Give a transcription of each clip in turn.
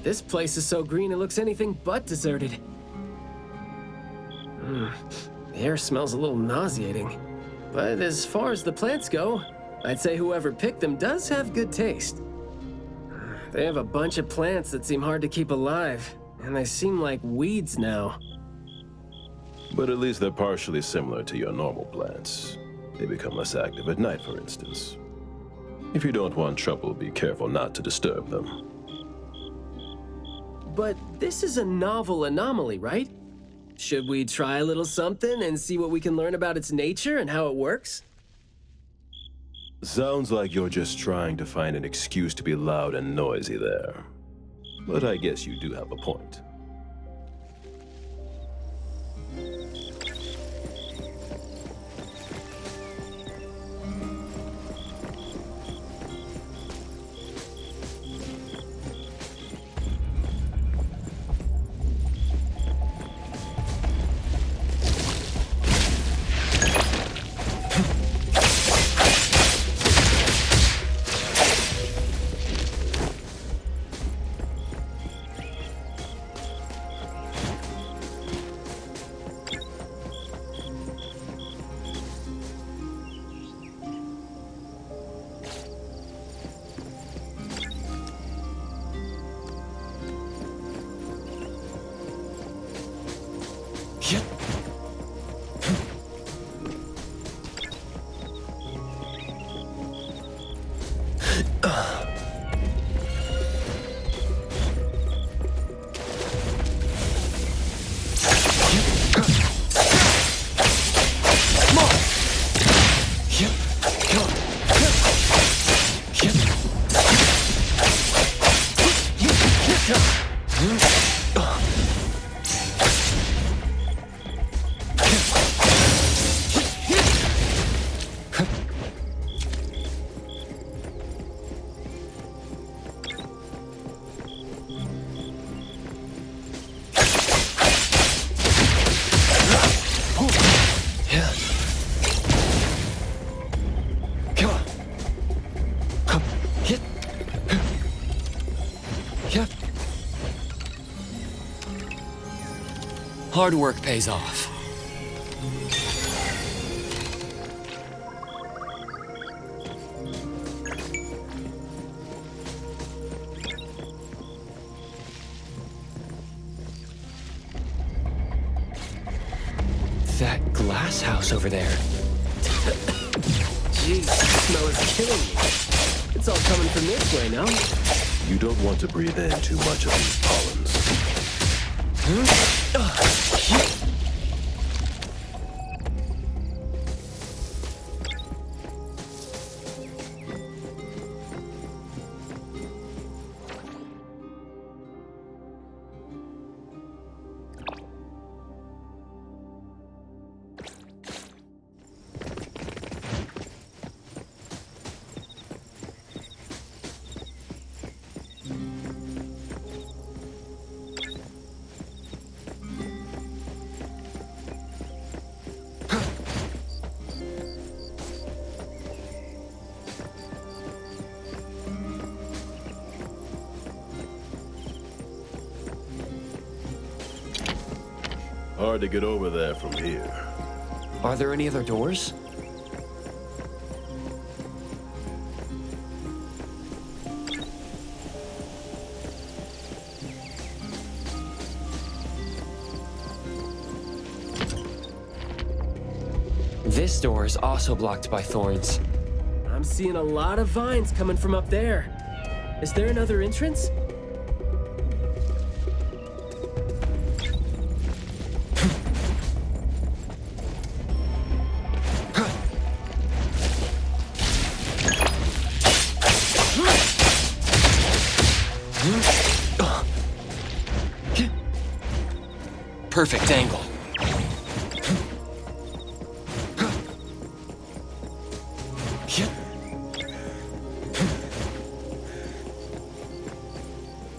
This place is so green it looks anything but deserted. The air smells a little nauseating. But as far as the plants go, I'd say whoever picked them does have good taste. They have a bunch of plants that seem hard to keep alive, and they seem like weeds now. But at least they're partially similar to your normal plants. They become less active at night, for instance. If you don't want trouble, be careful not to disturb them. But this is a novel anomaly, right? Should we try a little something and see what we can learn about its nature and how it works? Sounds like you're just trying to find an excuse to be loud and noisy there. But I guess you do have a point. Hard work pays off. That glass house over there. Jeez, the smell is killing me. It's all coming from this way, no? You don't want to breathe in too much of these pollens. Hard to get over there from here. Are there any other doors? This door is also blocked by thorns. I'm seeing a lot of vines coming from up there. Is there another entrance? Perfect angle.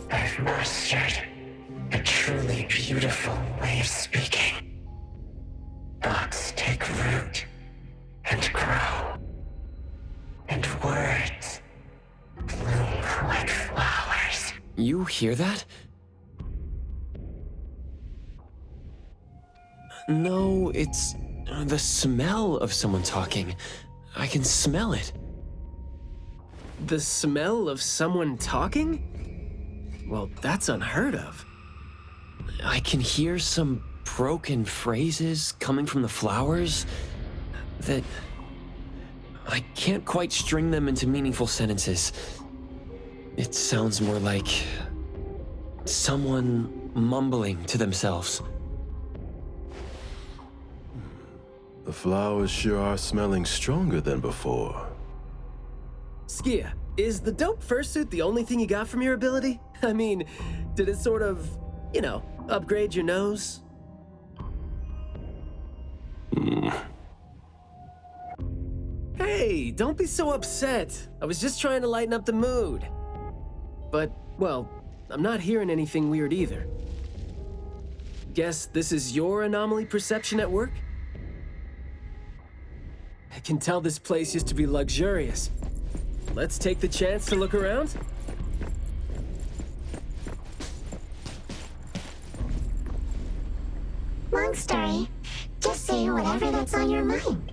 I've mastered a truly beautiful way of speaking. Thoughts take root and grow, and words bloom like flowers. You hear that? No, it's the smell of someone talking. I can smell it. The smell of someone talking? Well, that's unheard of. I can hear some broken phrases coming from the flowers that I can't quite string them into meaningful sentences. It sounds more like someone mumbling to themselves. The flowers sure are smelling stronger than before. Skia, is the dope fursuit the only thing you got from your ability? I mean, did it sort of, upgrade your nose? Hey, don't be so upset. I was just trying to lighten up the mood. But, well, I'm not hearing anything weird either. Guess this is your anomaly perception at work? I can tell this place used to be luxurious. Let's take the chance to look around. Long story. Just say whatever that's on your mind.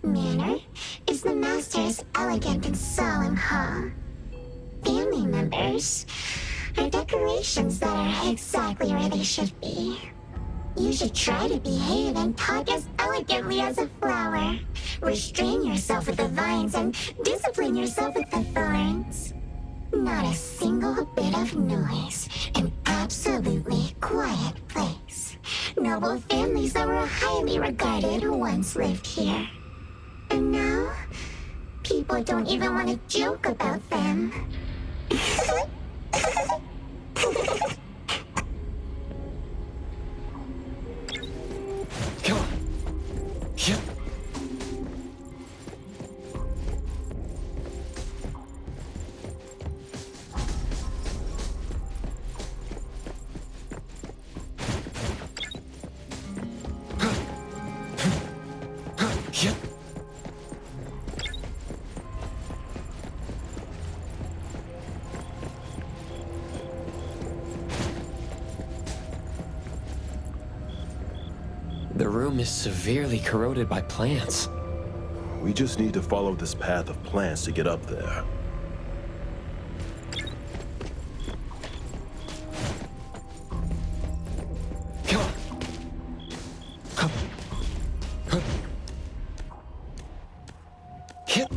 Manner is the master's elegant and solemn hall. Family members are decorations that are exactly where they should be. You should try to behave and talk as elegantly as a flower. Restrain yourself with the vines and discipline yourself with the thorns. Not a single bit of noise. An absolutely quiet place. Noble families that were highly regarded once lived here. And now, people don't even want to joke about them. Come on. Yep. Yep. The room is severely corroded by plants. We just need to follow this path of plants to get up there. Come on. Come. Huh. Hit.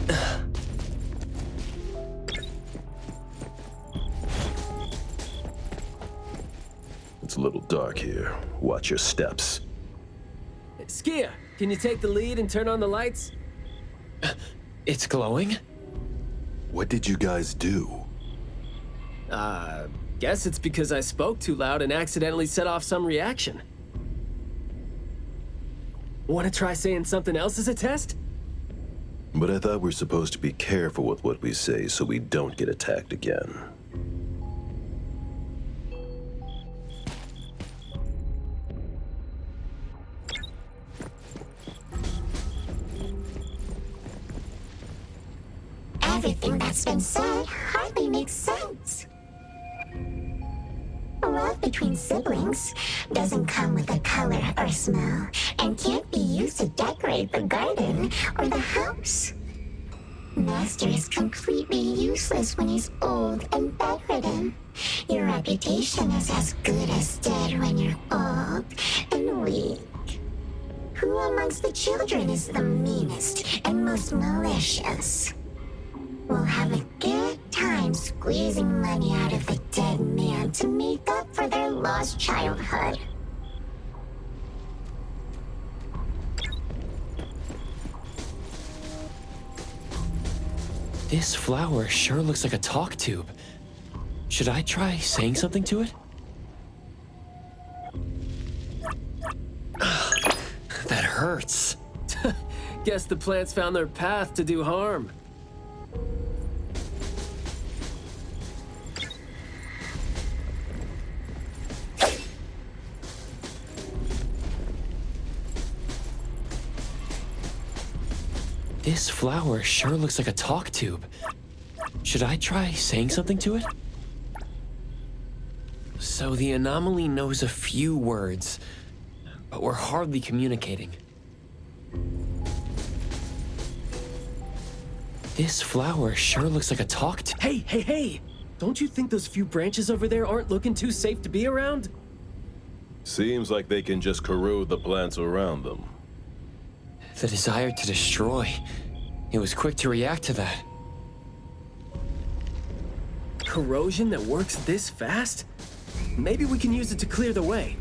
It's a little dark here. Watch your steps. Skia, can you take the lead and turn on the lights? It's glowing? What did you guys do? Guess it's because I spoke too loud and accidentally set off some reaction. Want to try saying something else as a test? But I thought we're supposed to be careful with what we say so we don't get attacked again. Everything that's been said hardly makes sense. Love between siblings doesn't come with a color or smell and can't be used to decorate the garden or the house. Master is completely useless when he's old and bedridden. Your reputation is as good as dead when you're old and weak. Who amongst the children is the meanest and most malicious? We'll have a good time squeezing money out of the dead man to make up for their lost childhood. This flower sure looks like a talk tube. Should I try saying something to it? That hurts. Guess the plants found their path to do harm. This flower sure looks like a talk tube. Should I try saying something to it? So the anomaly knows a few words, but we're hardly communicating. This flower sure looks like a talk to— Hey, hey, hey! Don't you think those few branches over there aren't looking too safe to be around? Seems like they can just corrode the plants around them. the desire to destroy. It was quick to react to that. Corrosion that works this fast? Maybe we can use it to clear the way.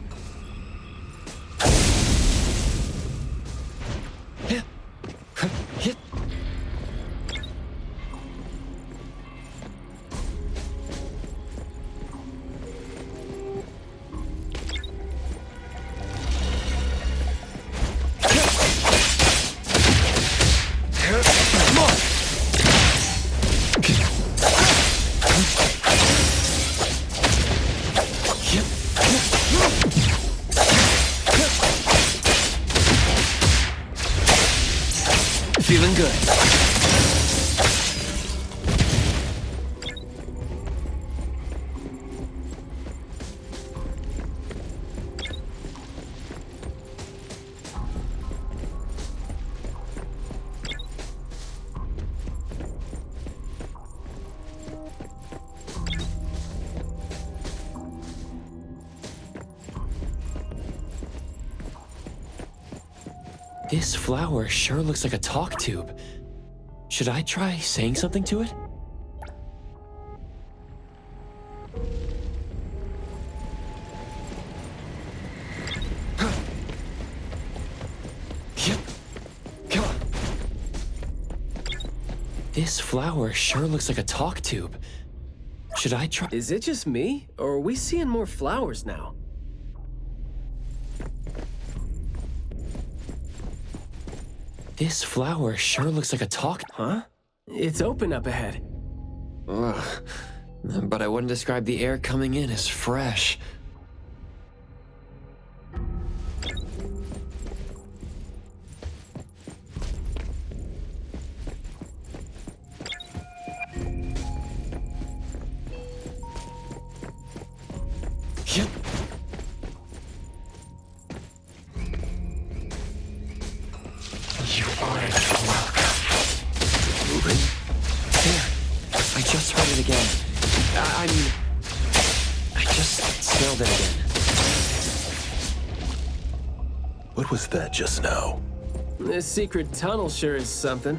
Feeling good. This flower sure looks like a talk tube. Should I try saying something to it? This flower sure looks like a talk tube. Should I try— Is it just me, or are we seeing more flowers now? This flower sure looks like a talk— Huh? It's open up ahead. Ugh. But I wouldn't describe the air coming in as fresh. You aren't welcome. Moving. There. I just heard it again. I mean, I just smelled it again. What was that just now? This secret tunnel sure is something.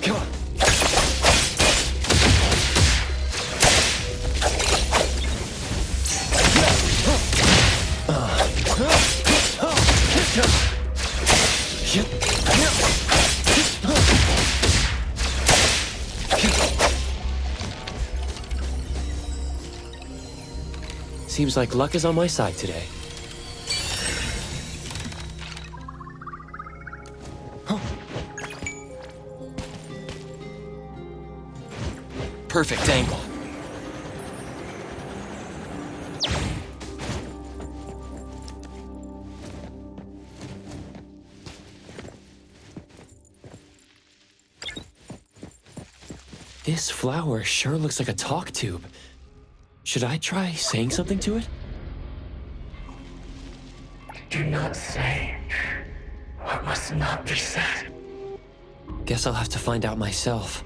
Come on. Seems like luck is on my side today. Perfect angle. This flower sure looks like a talk tube. Should I try saying something to it? Do not say what must not be said. Guess I'll have to find out myself.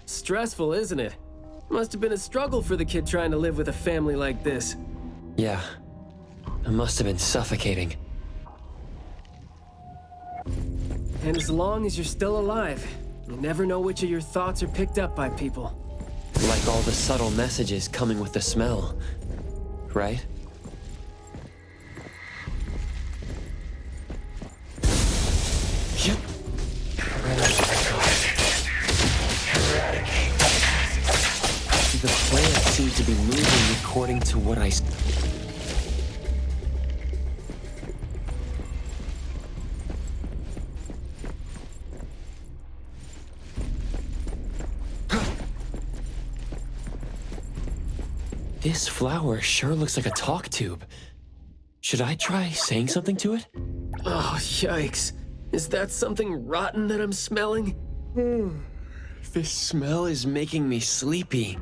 Stressful, isn't it? Must have been a struggle for the kid trying to live with a family like this. Yeah, it must have been suffocating. And as long as you're still alive, you never know which of your thoughts are picked up by people. Like all the subtle messages coming with the smell, right? Yep. The plant seem to be moving according to what I... This flower sure looks like a talk tube. Should I try saying something to it? Oh, yikes. Is that something rotten that I'm smelling? This smell is making me sleepy.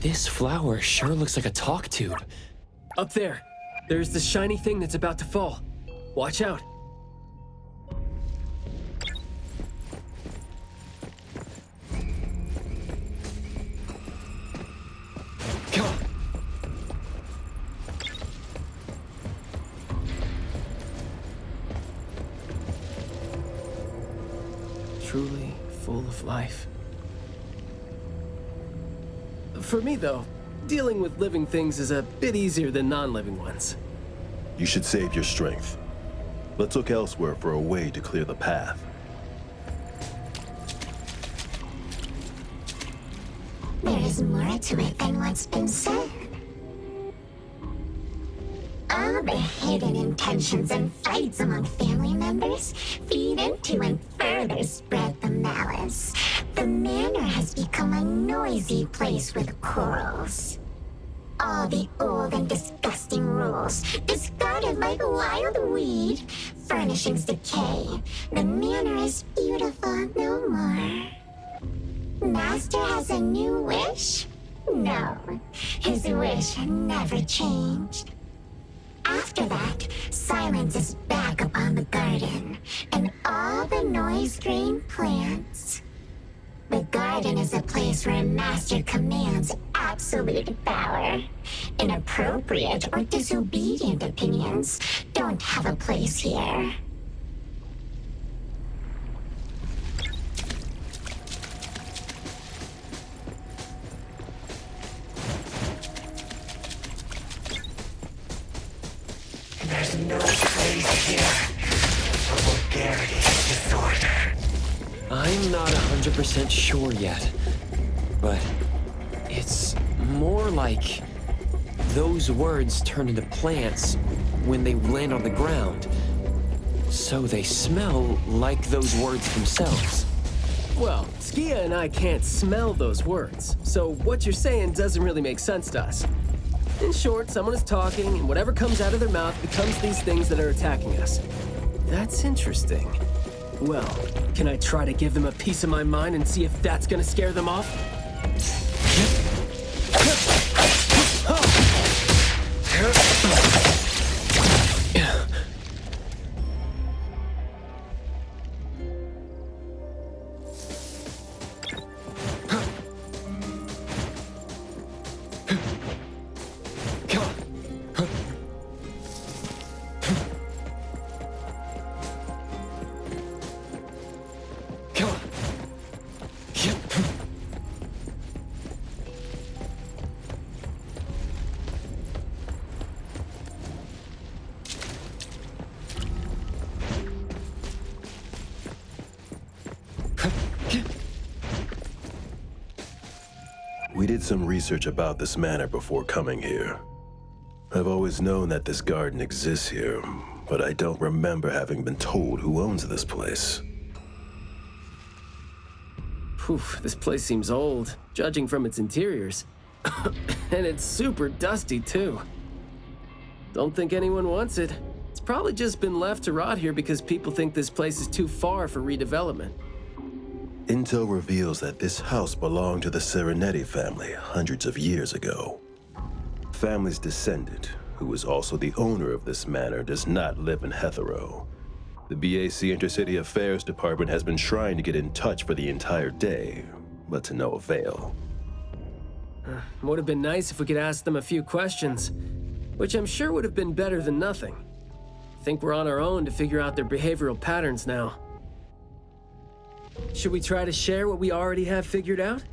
This flower sure looks like a talk tube. Up there. There's the shiny thing that's about to fall. Watch out. Come on. Truly full of life. For me, though, dealing with living things is a bit easier than non-living ones. You should save your strength. Let's look elsewhere for a way to clear the path. There is more to it than what's been said. All the hidden intentions and fights among family members feed into and further spread the malice. The manor has become a noisy place with quarrels. All the old and disgusting rules, discarded like wild weed. Furnishings decay. The manor is beautiful no more. Master has a new wish? No, his wish never changed. After that, silence is back upon the garden, and all the noise-drained plants. The garden is a place where Master commands absolute power. Inappropriate or disobedient opinions don't have a place here. There's no place here for vulgarity and disorder. I'm not 100% sure yet, but it's more like those words turn into plants when they land on the ground. So they smell like those words themselves. Well, Skia and I can't smell those words, so what you're saying doesn't really make sense to us. In short, someone is talking, and whatever comes out of their mouth becomes these things that are attacking us. That's interesting. Well, can I try to give them a piece of my mind and see if that's gonna scare them off? We did some research about this manor before coming here. I've always known that this garden exists here, but I don't remember having been told who owns this place. Poof, this place seems old, judging from its interiors. And it's super dusty, too. Don't think anyone wants it. It's probably just been left to rot here because people think this place is too far for redevelopment. Intel reveals that this house belonged to the Serenetti family hundreds of years ago. The family's descendant, who was also the owner of this manor, does not live in Hethero. The BAC Intercity Affairs Department has been trying to get in touch for the entire day, but to no avail. Would have been nice if we could ask them a few questions, which I'm sure would have been better than nothing. I think we're on our own to figure out their behavioral patterns now. Should we try to share what we already have figured out?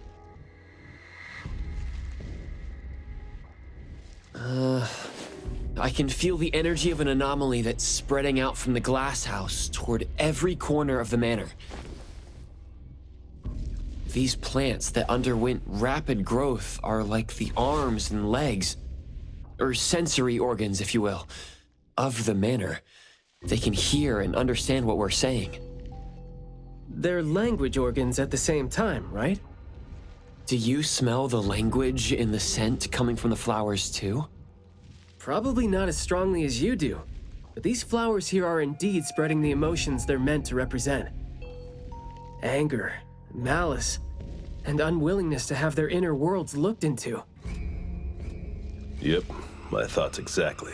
I can feel the energy of an anomaly that's spreading out from the glass house toward every corner of the manor. These plants that underwent rapid growth are like the arms and legs, or sensory organs, if you will, of the manor. They can hear and understand what we're saying. They're language organs at the same time, right? Do you smell the language in the scent coming from the flowers too? Probably not as strongly as you do, but these flowers here are indeed spreading the emotions they're meant to represent. Anger, malice, and unwillingness to have their inner worlds looked into. Yep, my thoughts exactly.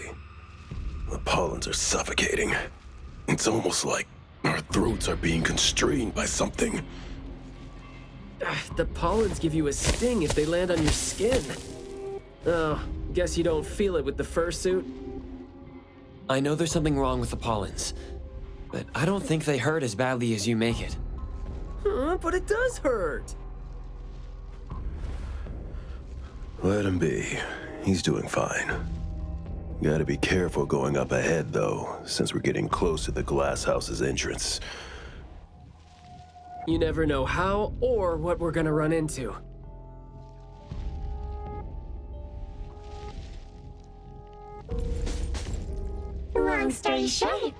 The pollens are suffocating. It's almost like our throats are being constrained by something. The pollens give you a sting if they land on your skin. Oh, guess you don't feel it with the fursuit? I know there's something wrong with the pollens, but I don't think they hurt as badly as you make it. But it does hurt! Let him be. He's doing fine. Gotta be careful going up ahead, though, since we're getting close to the glass house's entrance. You never know how or what we're gonna run into. Long story short,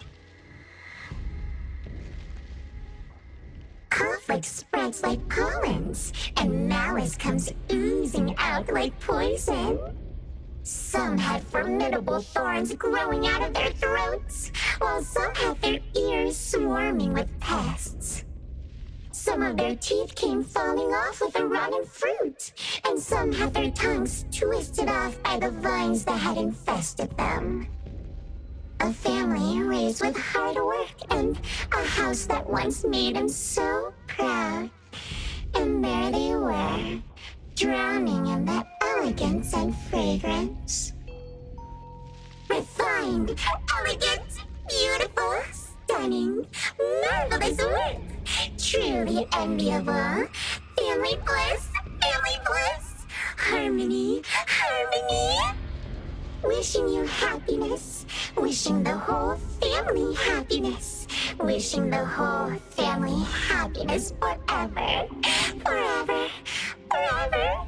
conflict spreads like pollens, and malice comes oozing out like poison. Some have formidable thorns growing out of their throats, while some have their ears swarming with pests. Some of their teeth came falling off with the rotten fruit, and some had their tongues twisted off by the vines that had infested them. A family raised with hard work and a house that once made them so proud. And there they were, drowning in that elegance and fragrance. Refined, elegant, beautiful, stunning, marvelous work. Truly enviable. Family bliss, family bliss. Harmony, harmony. Wishing you happiness. Wishing the whole family happiness. Wishing the whole family happiness forever. Forever. Forever.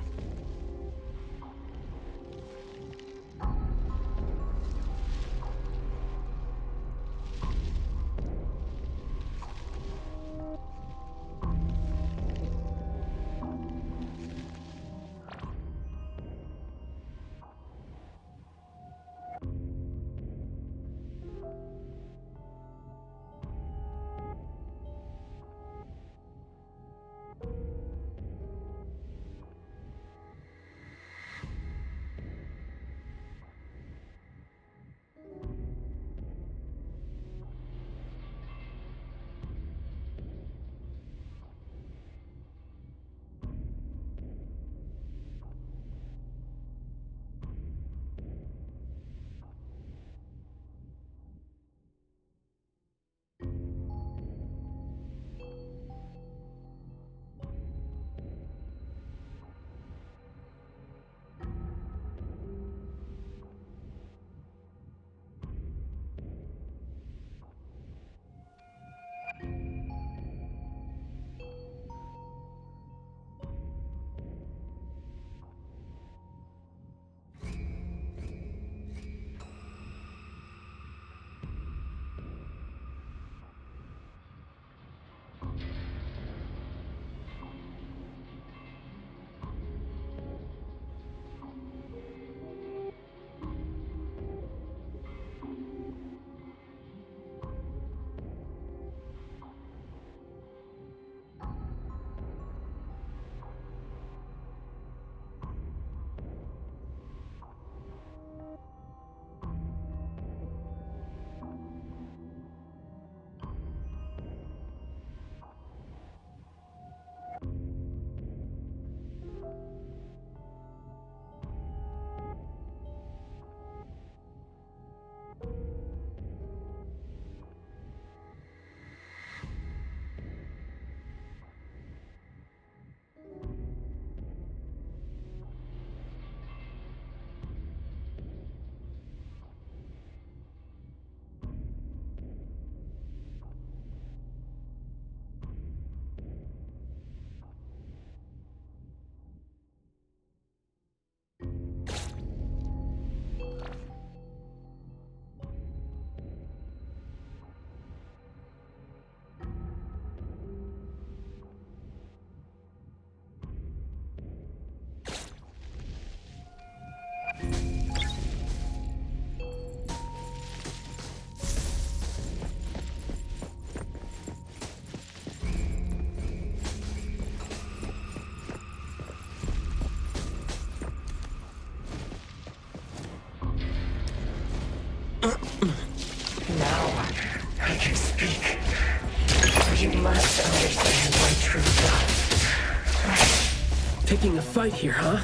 picking a fight here, huh?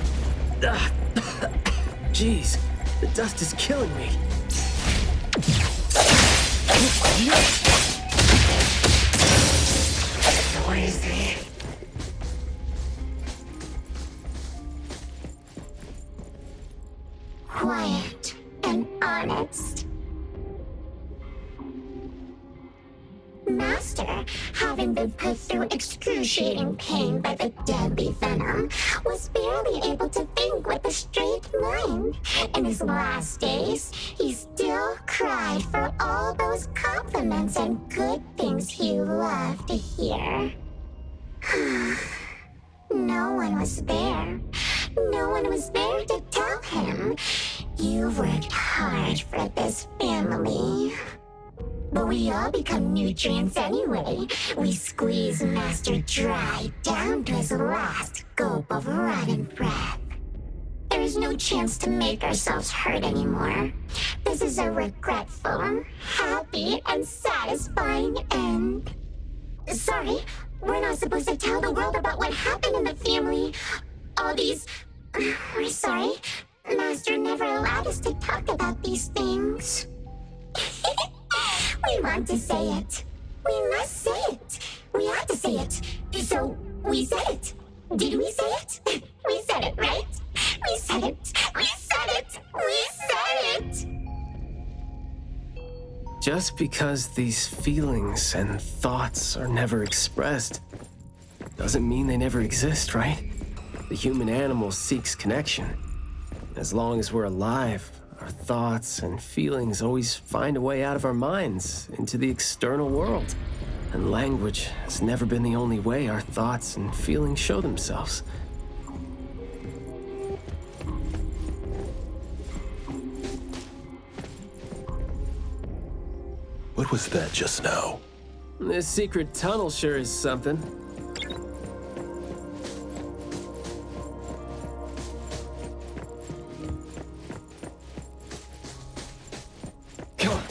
Ah. Jeez, the dust is killing me. Noisy. Quiet and honest. Master, having been put through excruciating pain by the deadly venom, was barely able to think with a straight mind. In his last days, he still cried for all those compliments and good things he loved to hear. No one was there. No one was there to tell him, "You worked hard for this family." But we all become nutrients anyway. We squeeze Master dry down to his last gulp of rotten breath. There is no chance to make ourselves hurt anymore. This is a regretful, happy, and satisfying end. Sorry, we're not supposed to tell the world about what happened in the family. All these... We're sorry. Master never allowed us to talk about these things. We want to say it. We must say it. We have to say it. So, we said it. Did we say it? We said it, right? We said it. We said it. We said it. Just because these feelings and thoughts are never expressed doesn't mean they never exist, right? The human animal seeks connection. As long as we're alive, our thoughts and feelings always find a way out of our minds into the external world. And language has never been the only way our thoughts and feelings show themselves. What was that just now? This secret tunnel sure is something. Come on.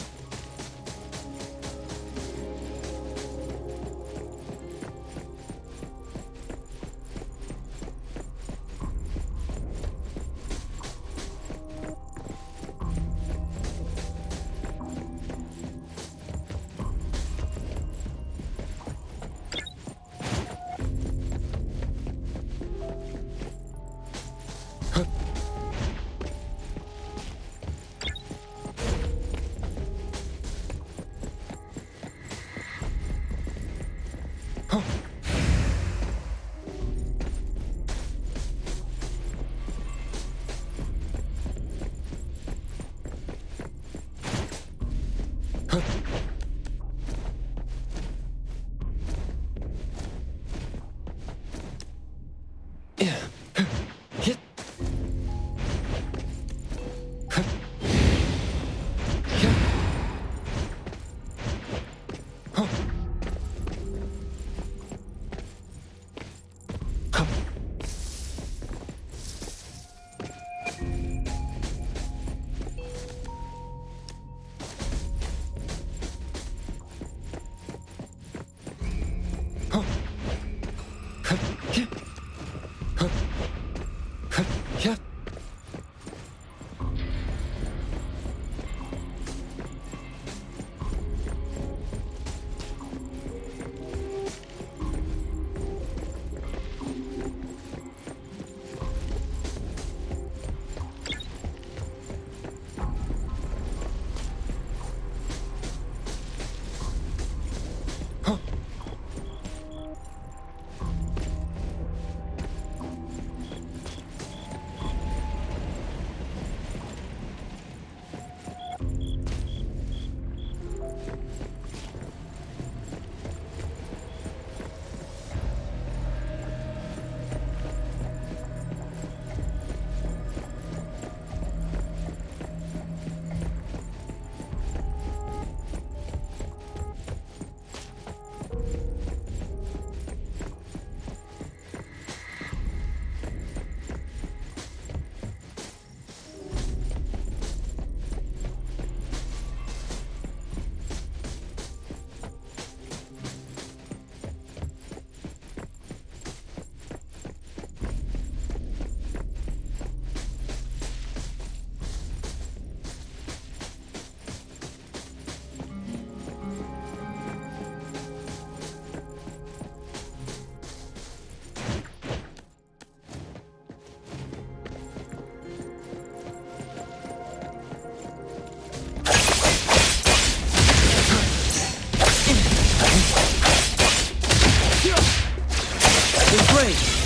Embrace!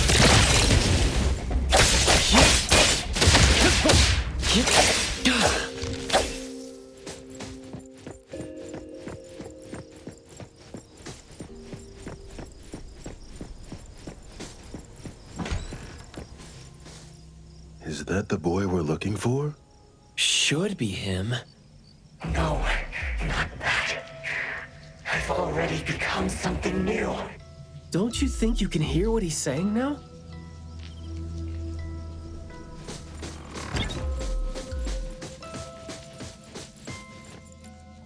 Is that the boy we're looking for? Should be him. No, not that. I've already become something new. Don't you think you can hear what he's saying now?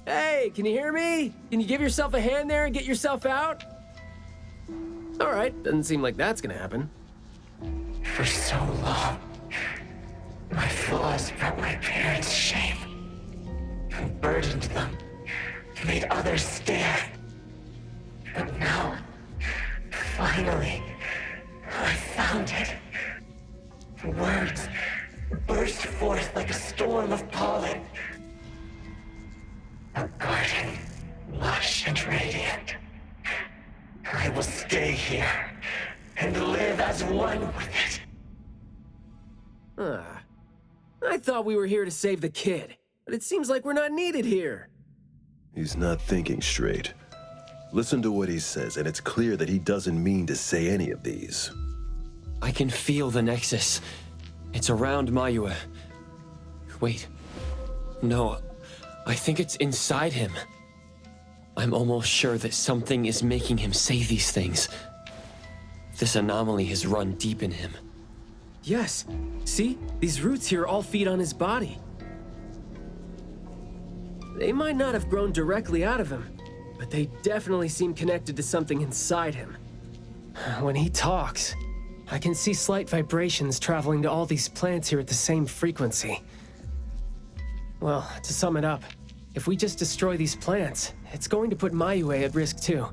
Hey, can you hear me? Can you give yourself a hand there and get yourself out? All right, doesn't seem like that's gonna happen. For so long, my flaws brought my parents shame. Burdened them, made others stare. But now, finally, I found it. Words burst forth like a storm of pollen. A garden, lush and radiant. I will stay here and live as one with it. I thought we were here to save the kid, but it seems like we're not needed here. He's not thinking straight. Listen to what he says, and it's clear that he doesn't mean to say any of these. I can feel the Nexus. It's around Mayue. Wait. No, I think it's inside him. I'm almost sure that something is making him say these things. This anomaly has run deep in him. Yes, see? These roots here all feed on his body. They might not have grown directly out of him, but they definitely seem connected to something inside him. When he talks, I can see slight vibrations traveling to all these plants here at the same frequency. Well, to sum it up, if we just destroy these plants, it's going to put Mayue at risk too.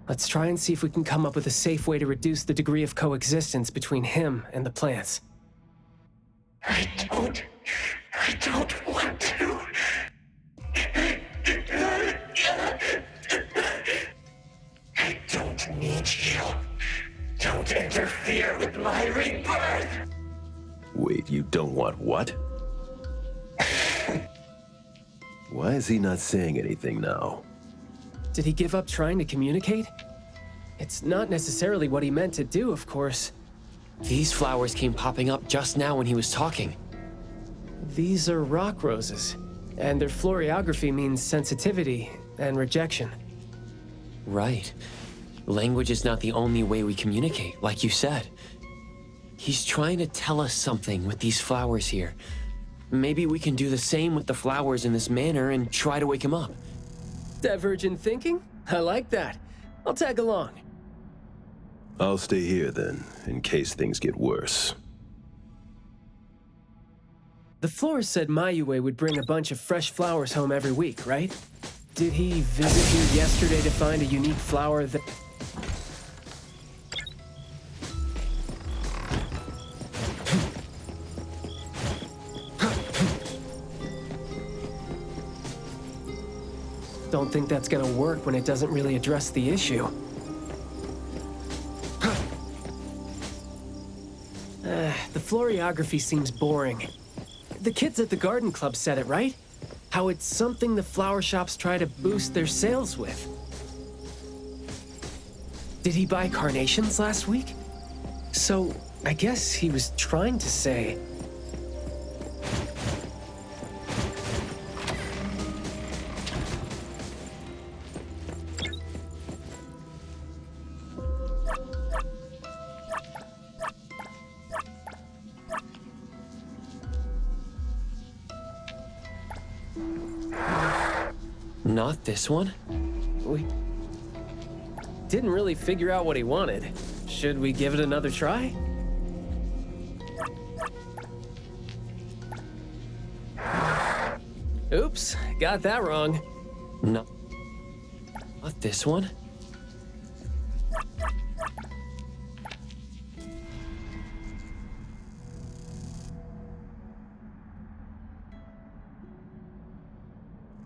Let's try and see if we can come up with a safe way to reduce the degree of coexistence between him and the plants. I don't want to. I don't need you. Don't interfere with my rebirth. Wait, you don't want what? Why is he not saying anything now? Did he give up trying to communicate? It's not necessarily what he meant to do, of course. These flowers came popping up just now when he was talking. These are rock roses, and their florography means sensitivity and rejection. Right. Language is not the only way we communicate, like you said. He's trying to tell us something with these flowers here. Maybe we can do the same with the flowers in this manner and try to wake him up. Divergent thinking? I like that. I'll tag along. I'll stay here then, in case things get worse. The florist said Mayue would bring a bunch of fresh flowers home every week, right? Did he visit here yesterday to find a unique flower that... Don't think that's gonna work when it doesn't really address the issue. The florography seems boring. The kids at the garden club said it, right? How it's something the flower shops try to boost their sales with. Did he buy carnations last week? So, I guess he was trying to say... Not this one? We didn't really figure out what he wanted. Should we give it another try? Oops, got that wrong. No. Not this one?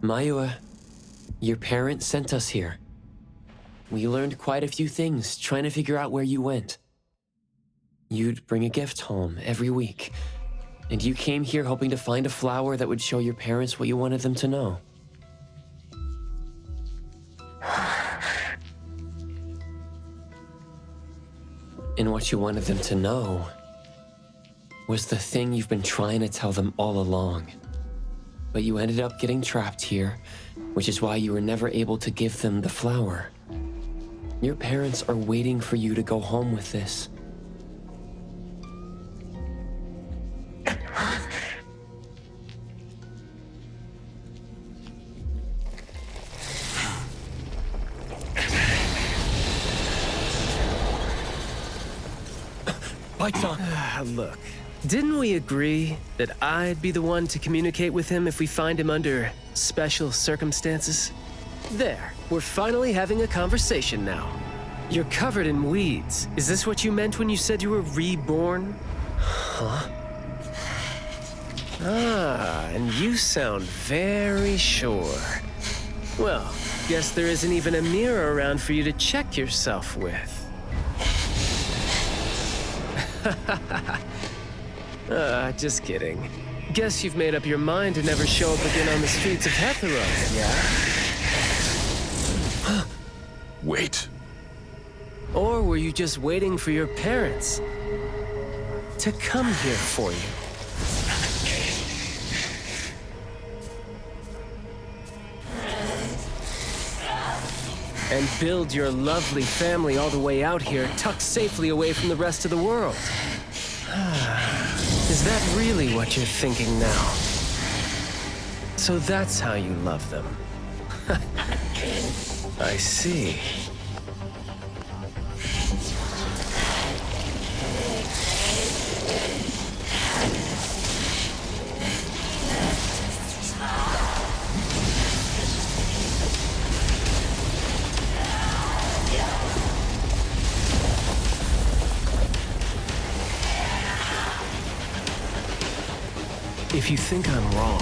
Mayue, your parents sent us here. we learned quite a few things trying to figure out where you went. You'd bring a gift home every week, and you came here hoping to find a flower that would show your parents what you wanted them to know. And what you wanted them to know was the thing you've been trying to tell them all along. But you ended up getting trapped here, which is why you were never able to give them the flower. Your parents are waiting for you to go home with this. Lights on. Look, didn't we agree that I'd be the one to communicate with him if we find him under special circumstances? There, we're finally having a conversation now. You're covered in weeds. Is this what you meant when you said you were reborn? Huh? Ah, and you sound very sure. Well, guess there isn't even a mirror around for you to check yourself with. Just kidding. Guess you've made up your mind to never show up again on the streets of Hetero, yeah? Wait. Or were you just waiting for your parents to come here for you? And build your lovely family all the way out here, tucked safely away from the rest of the world? Is that really what you're thinking now? So that's how you love them. I see. If you think I'm wrong,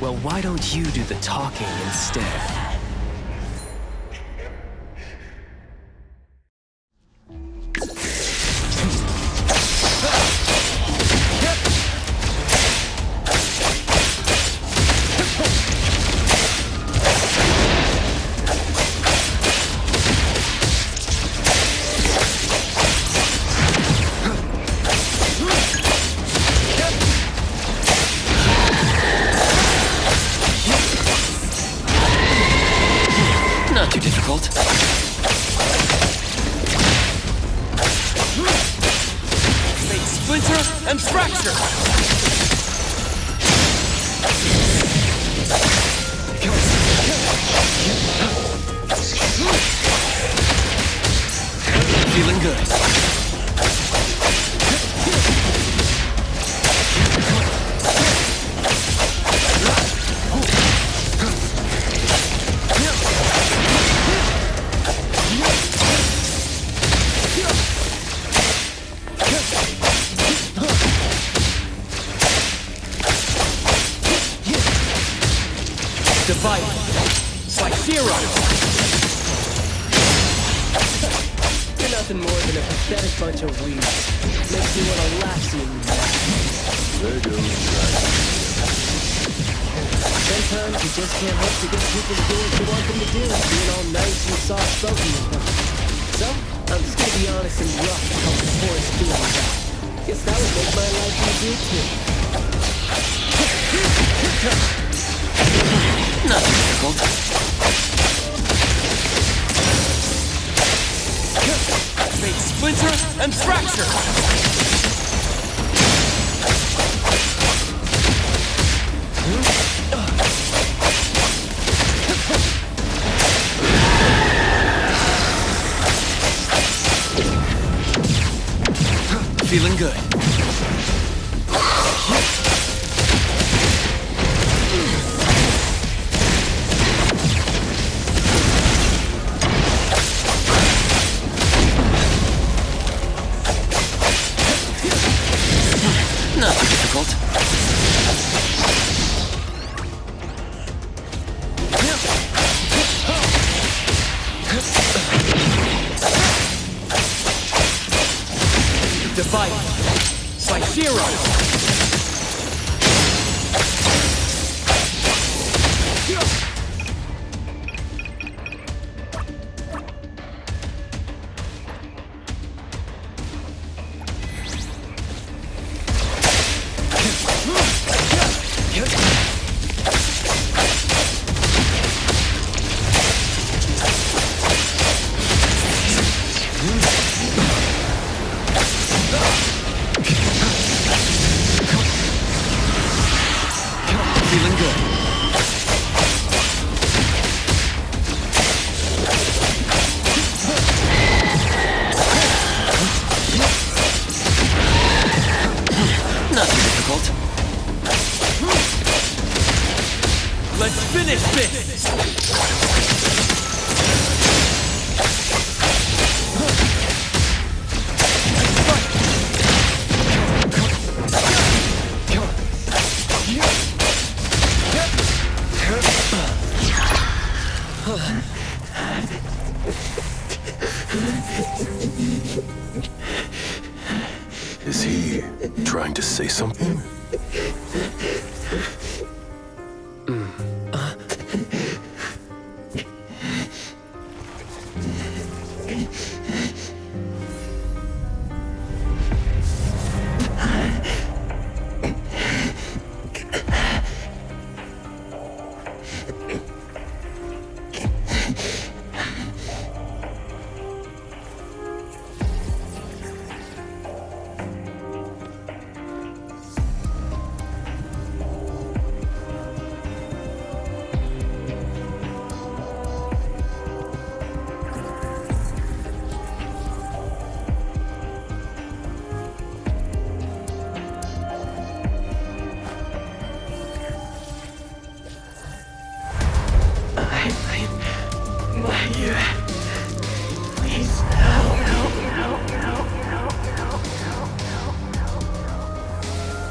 well, why don't you do the talking instead? Not too difficult. Make splinter and fracture! Feeling good. Divide by zero. You're nothing more than a pathetic bunch of weeds. Makes me want to laugh seeing you. There goes right. Sometimes you just can't hope to get people to do what you want them to do, being all nice and soft-spoken with them. So, I'm just gonna be honest and rough to help the poorest feelings out. Guess that would make my life easier too. Not too difficult. Make splinter and fracture! Feeling good. Not too difficult. to fight. By Shiro! Feeling good. Not too difficult. Let's finish this! Is he trying to say something?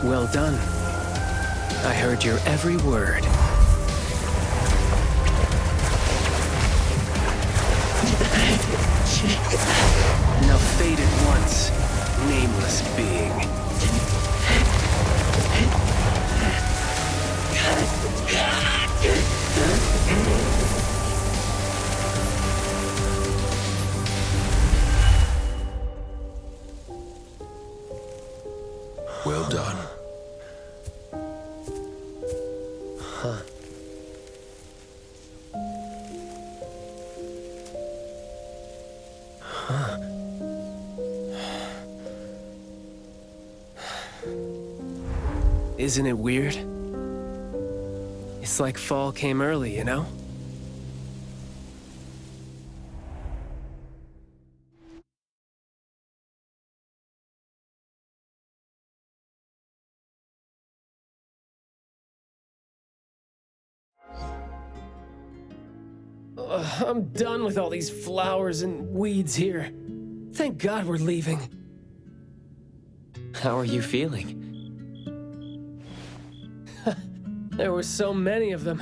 Well done. I heard your every word. Now fade at once, nameless being. Well done. Isn't it weird? It's like fall came early, you know? I'm done with all these flowers and weeds here. Thank God we're leaving. How are you feeling? There were so many of them.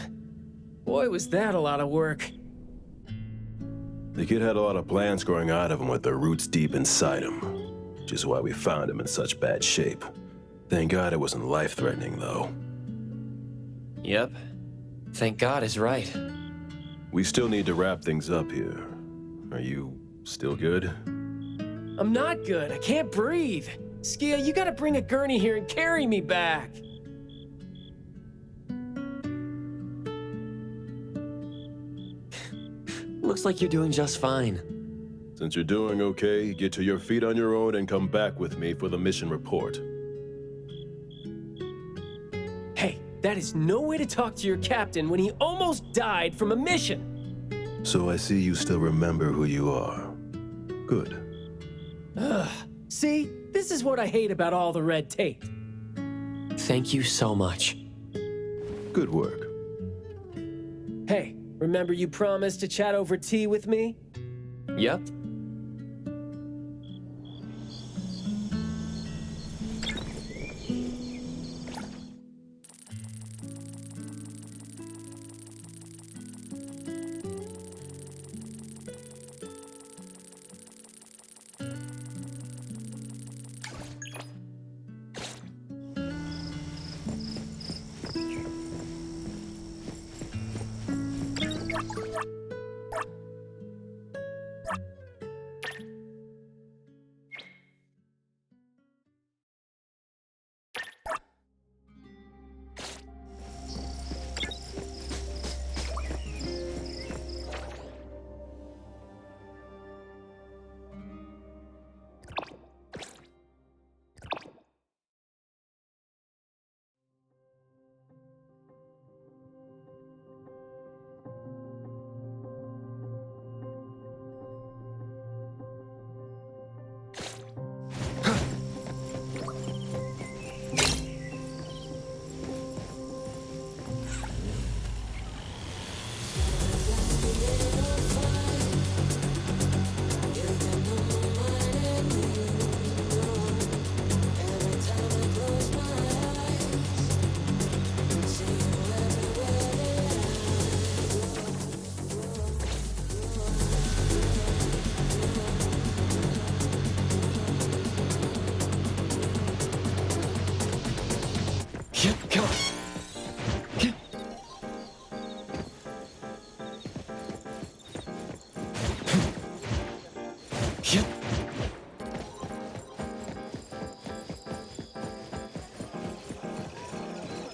Boy, was that a lot of work. The kid had a lot of plants growing out of him with their roots deep inside him, which is why we found him in such bad shape. Thank God it wasn't life-threatening, though. Yep. Thank God is right. We still need to wrap things up here. Are you still good? I'm not good. I can't breathe. Skia, you gotta bring a gurney here and carry me back. Looks like you're doing just fine. Since you're doing okay, get to your feet on your own and come back with me for the mission report. Hey, that is no way to talk to your captain when he almost died from a mission. So I see you still remember who you are. Good. Ugh. See? This is what I hate about all the red tape. Thank you so much. Good work. Hey, remember you promised to chat over tea with me? Yep.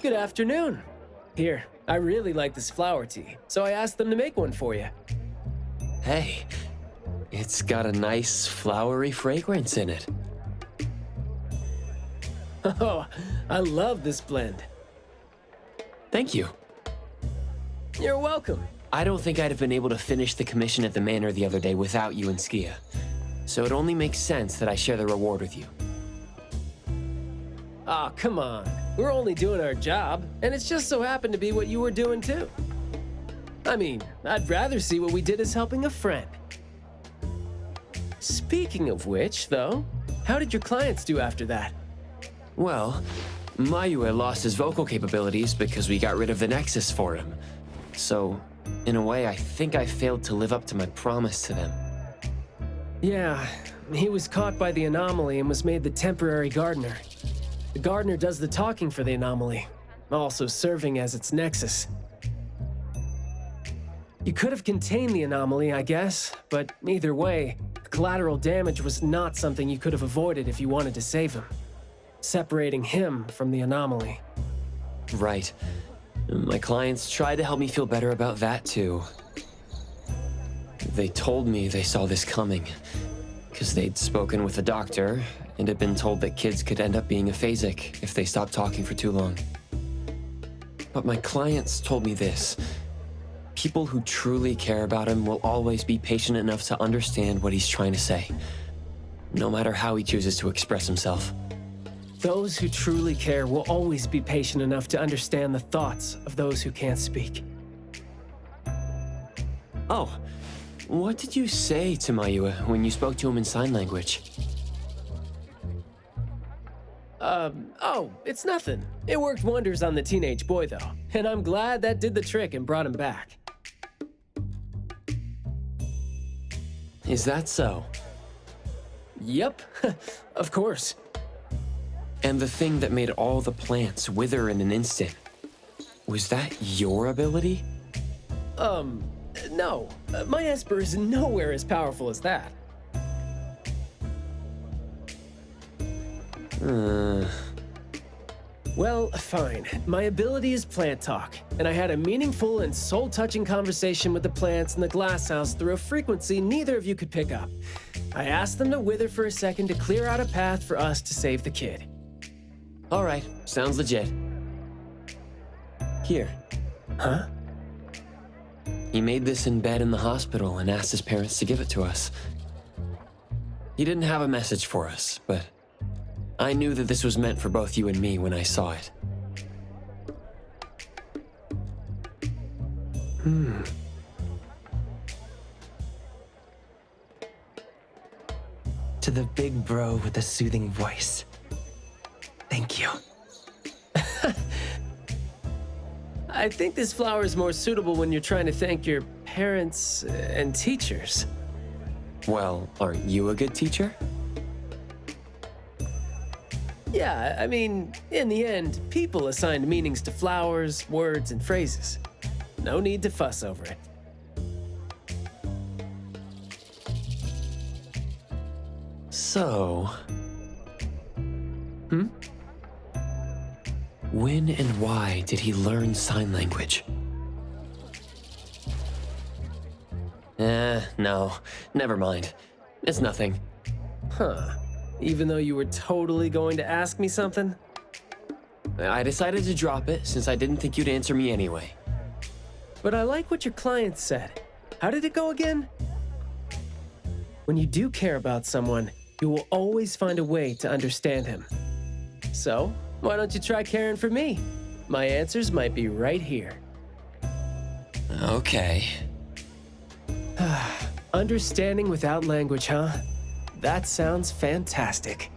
Good afternoon. Here, I really like this flower tea, so I asked them to make one for you. Hey, it's got a nice flowery fragrance in it. Oh, I love this blend. Thank you. You're welcome. I don't think I'd have been able to finish the commission at the manor the other day without you and Skia. So it only makes sense that I share the reward with you. Aw, come on. We're only doing our job, and it's just so happened to be what you were doing too. I mean, I'd rather see what we did as helping a friend. Speaking of which, though, how did your clients do after that? Well, Mayue lost his vocal capabilities because we got rid of the Nexus for him. So, in a way, I think I failed to live up to my promise to them. Yeah, he was caught by the anomaly and was made the temporary gardener. The gardener does the talking for the anomaly, also serving as its nexus. You could have contained the anomaly, I guess, but either way, the collateral damage was not something you could have avoided if you wanted to save him. Separating him from the anomaly. Right. My clients tried to help me feel better about that too. They told me they saw this coming, because they'd spoken with a doctor and had been told that kids could end up being aphasic if they stopped talking for too long. But my clients told me this. People who truly care about him will always be patient enough to understand what he's trying to say, no matter how he chooses to express himself. Those who truly care will always be patient enough to understand the thoughts of those who can't speak. Oh, what did you say to Mayue when you spoke to him in sign language? Oh, it's nothing. It worked wonders on the teenage boy, though, and I'm glad that did the trick and brought him back. Is that so? Yep, of course. And the thing that made all the plants wither in an instant, was that your ability? No. My Esper is nowhere as powerful as that. Well, fine. My ability is plant talk, and I had a meaningful and soul-touching conversation with the plants in the glass house through a frequency neither of you could pick up. I asked them to wither for a second to clear out a path for us to save the kid. All right, sounds legit. Here. Huh? He made this in bed in the hospital and asked his parents to give it to us. He didn't have a message for us, but I knew that this was meant for both you and me when I saw it. To the big bro with the soothing voice. Thank you. I think this flower is more suitable when you're trying to thank your parents and teachers. Well, aren't you a good teacher? Yeah, I mean, in the end, people assigned meanings to flowers, words, and phrases. No need to fuss over it. So... When and why did he learn sign language? No. Never mind. It's nothing. Huh. Even though you were totally going to ask me something? I decided to drop it since I didn't think you'd answer me anyway. But I like what your client said. How did it go again? When you do care about someone, you will always find a way to understand him. So, why don't you try caring for me? My answers might be right here. Okay. Understanding without language, huh? That sounds fantastic.